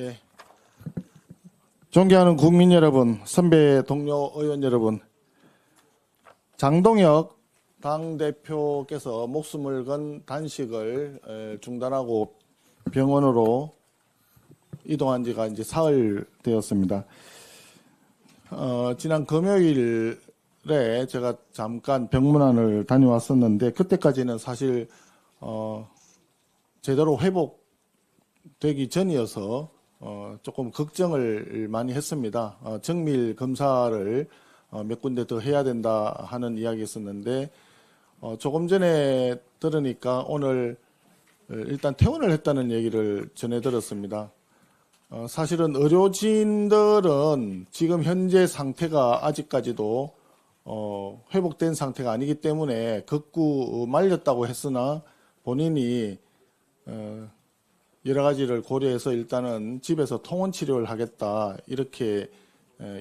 예. 존경하는 국민 여러분, 선배 동료 의원 여러분, 장동혁 당대표께서 목숨을 건 단식을 중단하고 병원으로 이동한 지가 이제 사흘 되었습니다. 지난 금요일에 제가 잠깐 병문안을 다녀왔었는데 그때까지는 사실 제대로 회복되기 전이어서 조금 걱정을 많이 했습니다. 정밀 검사를 몇 군데 더 해야 된다 하는 이야기 있었는데 조금 전에 들으니까 오늘 일단 퇴원을 했다는 얘기를 전해 들었습니다. 사실은 의료진들은 지금 현재 상태가 아직까지도 회복된 상태가 아니기 때문에 극구 말렸다고 했으나 본인이 여러 가지를 고려해서 일단은 집에서 통원 치료를 하겠다 이렇게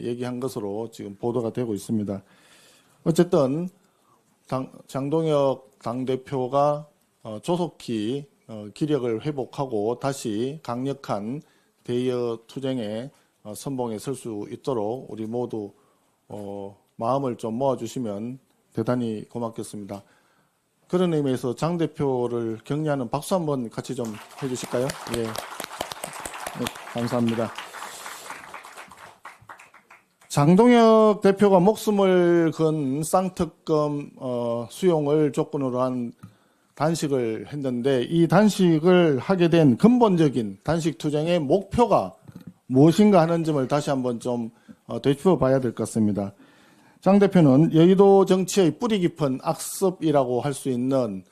얘기한 것으로 지금 보도가 되고 있습니다. 어쨌든 장동혁 당대표가 조속히 기력을 회복하고 다시 강력한 대여 투쟁에 선봉에 설 수 있도록 우리 모두 마음을 좀 모아주시면 대단히 고맙겠습니다. 그런 의미에서 장 대표를 격려하는 박수 한번 같이 좀 해주실까요? 예, 네, 감사합니다. 장동혁 대표가 목숨을 건 쌍특검 수용을 조건으로 한 단식을 했는데 이 단식을 하게 된 근본적인 단식 투쟁의 목표가 무엇인가 하는 점을 다시 한번 좀 되짚어 봐야 될 것 같습니다. 장 대표는 여의도 정치의 뿌리 깊은 악습이라고 할 수 있는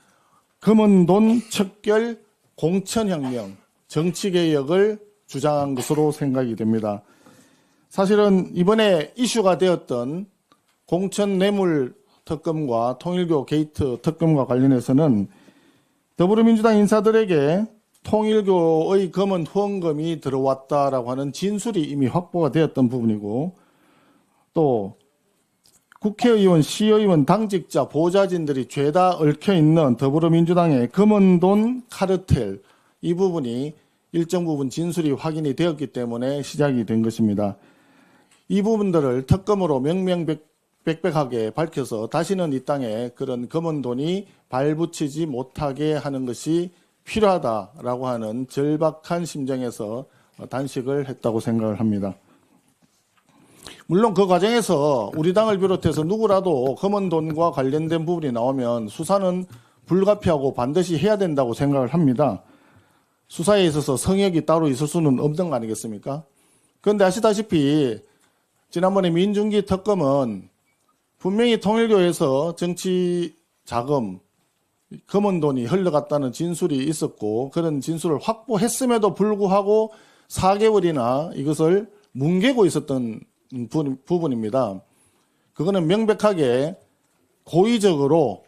검은 돈 척결 공천혁명 정치개혁을 주장한 것으로 생각이 됩니다. 사실은 이번에 이슈가 되었던 공천뇌물 특검과 통일교 게이트 특검과 관련해서는 더불어민주당 인사들에게 통일교의 검은 후원금이 들어왔다라고 하는 진술이 이미 확보가 되었던 부분이고 또 국회의원, 시의원, 당직자, 보좌진들이 죄다 얽혀있는 더불어민주당의 검은 돈 카르텔 이 부분이 일정 부분 진술이 확인이 되었기 때문에 시작이 된 것입니다. 이 부분들을 특검으로 명명백백하게 밝혀서 다시는 이 땅에 그런 검은 돈이 발붙이지 못하게 하는 것이 필요하다라고 하는 절박한 심정에서 단식을 했다고 생각을 합니다. 물론 그 과정에서 우리 당을 비롯해서 누구라도 검은 돈과 관련된 부분이 나오면 수사는 불가피하고 반드시 해야 된다고 생각을 합니다. 수사에 있어서 성역이 따로 있을 수는 없는 거 아니겠습니까? 그런데 아시다시피 지난번에 민중기 특검은 분명히 통일교에서 정치 자금, 검은 돈이 흘러갔다는 진술이 있었고 그런 진술을 확보했음에도 불구하고 4개월이나 이것을 뭉개고 있었던 부분입니다. 그거는 명백하게 고의적으로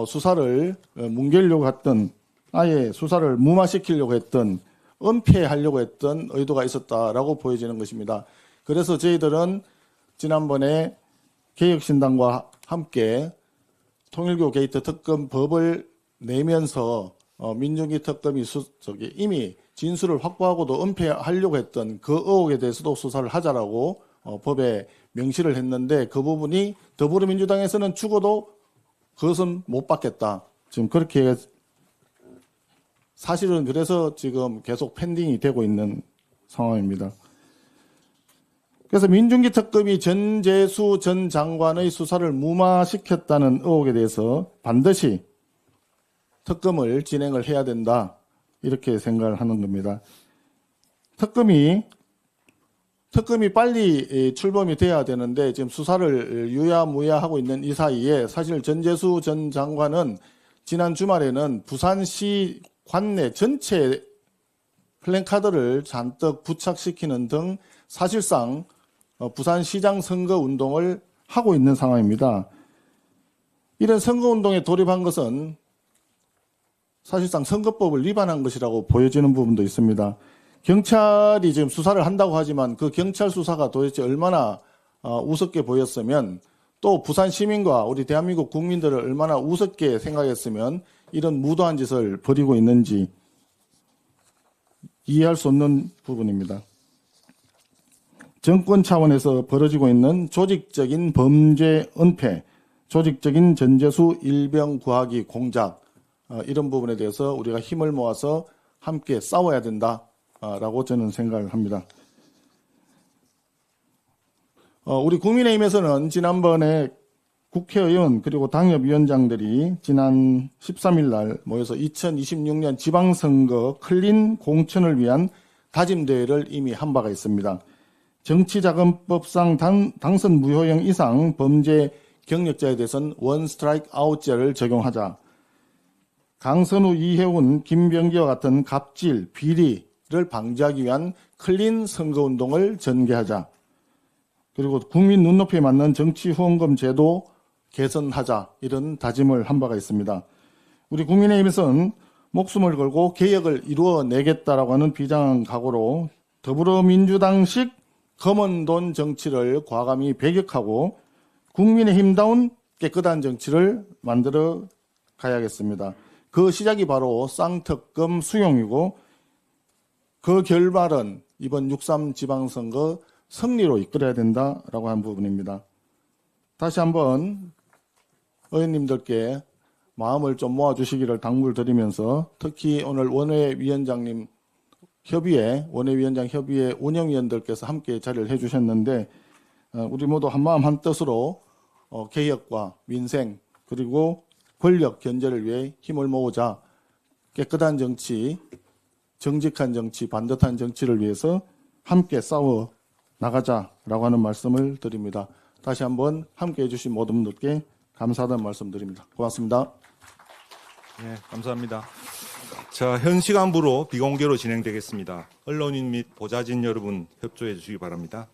수사를 뭉개려고 했던 아예 수사를 무마시키려고 했던 은폐하려고 했던 의도가 있었다라고 보여지는 것입니다. 그래서 저희들은 지난번에 개혁신당과 함께 통일교 게이트 특검 법을 내면서 민중기 특검이 이미 진술을 확보하고도 은폐하려고 했던 그 의혹에 대해서도 수사를 하자라고 법에 명시를 했는데 그 부분이 더불어민주당에서는 죽어도 그것은 못 받겠다. 지금 그렇게 사실은 그래서 지금 계속 펜딩이 되고 있는 상황입니다. 그래서 민중기 특검이 전재수 전 장관의 수사를 무마시켰다는 의혹에 대해서 반드시 특검을 진행을 해야 된다. 이렇게 생각을 하는 겁니다. 특검이 빨리 출범이 돼야 되는데 지금 수사를 유야무야하고 있는 이 사이에 사실 전재수 전 장관은 지난 주말에는 부산시 관내 전체 플랜카드를 잔뜩 부착시키는 등 사실상 부산시장 선거 운동을 하고 있는 상황입니다. 이런 선거 운동에 돌입한 것은 사실상 선거법을 위반한 것이라고 보여지는 부분도 있습니다. 경찰이 지금 수사를 한다고 하지만 그 경찰 수사가 도대체 얼마나 우습게 보였으면 또 부산 시민과 우리 대한민국 국민들을 얼마나 우습게 생각했으면 이런 무도한 짓을 벌이고 있는지 이해할 수 없는 부분입니다. 정권 차원에서 벌어지고 있는 조직적인 범죄 은폐, 조직적인 전재수 일병 구하기 공작, 이런 부분에 대해서 우리가 힘을 모아서 함께 싸워야 된다라고 저는 생각을 합니다. 우리 국민의힘에서는 지난번에 국회의원 그리고 당협위원장들이 지난 13일 날 모여서 2026년 지방선거 클린 공천을 위한 다짐대회를 이미 한 바가 있습니다. 정치자금법상 당선 무효형 이상 범죄 경력자에 대해서는 원 스트라이크 아웃제를 적용하자. 강선우, 이혜훈, 김병기와 같은 갑질, 비리를 방지하기 위한 클린 선거운동을 전개하자. 그리고 국민 눈높이에 맞는 정치 후원금 제도 개선하자. 이런 다짐을 한 바가 있습니다. 우리 국민의힘에서는 목숨을 걸고 개혁을 이루어내겠다라고 하는 비장한 각오로 더불어민주당식 검은돈 정치를 과감히 배격하고 국민의힘다운 깨끗한 정치를 만들어 가야겠습니다. 그 시작이 바로 쌍특검 수용이고 그 결말은 이번 6.3 지방선거 승리로 이끌어야 된다라고 하는 부분입니다. 다시 한번 의원님들께 마음을 좀 모아주시기를 당부드리면서 특히 오늘 원외위원장 협의회 운영위원들께서 함께 자리를 해주셨는데 우리 모두 한마음 한뜻으로 개혁과 민생 그리고 권력 견제를 위해 힘을 모으자. 깨끗한 정치, 정직한 정치, 반듯한 정치를 위해서 함께 싸워 나가자라고 하는 말씀을 드립니다. 다시 한번 함께해 주신 모든 분들께 감사하다는 말씀 드립니다. 고맙습니다. 네, 감사합니다. 자, 현 시간부로 비공개로 진행되겠습니다. 언론인 및 보좌진 여러분 협조해 주시기 바랍니다.